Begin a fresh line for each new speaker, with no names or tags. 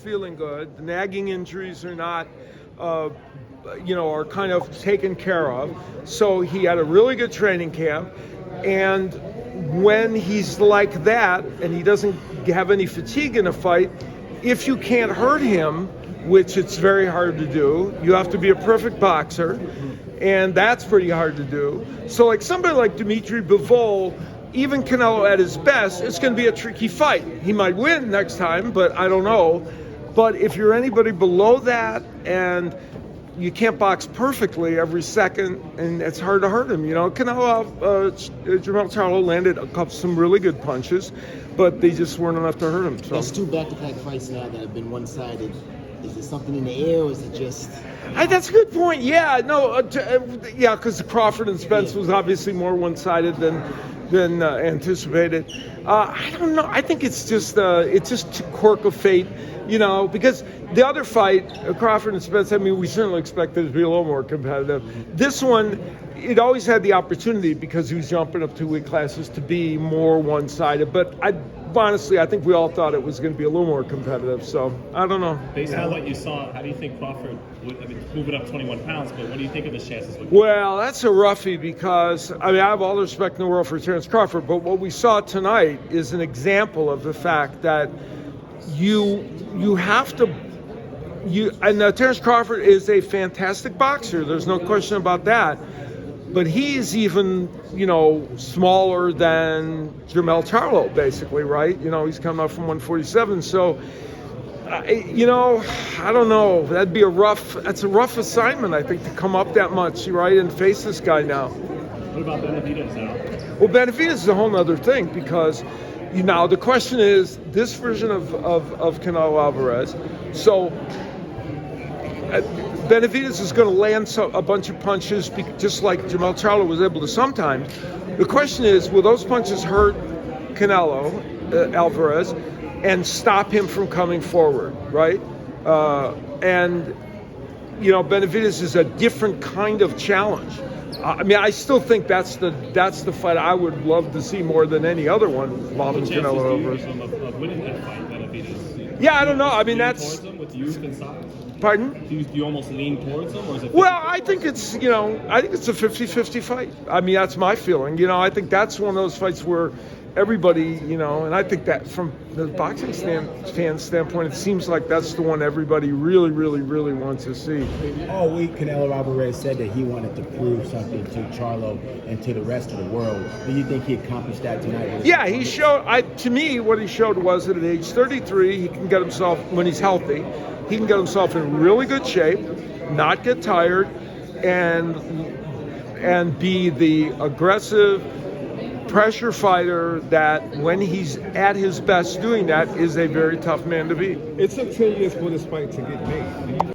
feeling good. The nagging injuries are not, are kind of taken care of. So he had a really good training camp. And when he's like that and he doesn't have any fatigue in a fight, if you can't hurt him, which it's very hard to do, you have to be a perfect boxer, and that's pretty hard to do. So like somebody like Dimitri Bivol, even Canelo at his best, it's going to be a tricky fight. He might win next time, but I don't know. But if you're anybody below that and you can't box perfectly every second, and it's hard to hurt him. Canelo, Jermell Charlo landed some really good punches, but they just weren't enough to hurt him. So.
That's 2 back-to-back fights now that have been one-sided. Is there something in the air, or is it just...
That's a good point. Yeah, no, because Crawford and Spence was obviously more one-sided than anticipated. I don't know. I think it's just a quirk of fate, because the other fight, Crawford and Spence, we certainly expected it to be a little more competitive. This one, it always had the opportunity, because he was jumping up 2 weight classes, to be more one-sided. But honestly, I think we all thought it was going to be a little more competitive. So I don't know.
Based on what you saw, how do you think Crawford would move it up 21 pounds? But what do you think of his chances?
Well, that's a roughie, because I have all the respect in the world for Terence Crawford, but what we saw tonight is an example of the fact that you have to. Terence Crawford is a fantastic boxer. There's no question about that. But he's even, smaller than Jermell Charlo, basically, right? He's coming up from 147. So, I don't know. That's a rough assignment, I think, to come up that much, right, and face this guy now.
What about Benavidez now?
Well, Benavidez is a whole other thing, because the question is this version of Canelo Alvarez. So Benavidez is going to land a bunch of punches, just like Jermell Charlo was able to sometimes. The question is, will those punches hurt Canelo Alvarez and stop him from coming forward, right? Benavidez is a different kind of challenge. I still think that's the fight I would love to see more than any other one involving Canelo Alvarez.
Of winning that fight, Benavidez?
Yeah, I don't know. That's.
With youth and size?
Pardon?
Do you almost lean towards him, or is it?
Well, I think it's a 50-50 fight. That's my feeling. I think that's one of those fights where everybody, and I think that from the boxing fan standpoint, it seems like that's the one everybody really, really, really wants to see.
All week, Canelo Alvarez said that he wanted to prove something to Charlo and to the rest of the world. Do you think he accomplished that tonight?
Yeah, he showed. To me, what he showed was that at age 33, he can get himself, when he's healthy, he can get himself in really good shape, not get tired, and be the aggressive pressure fighter that, when he's at his best doing that, is a very tough man to beat.
It took 10 years for this fight to get made.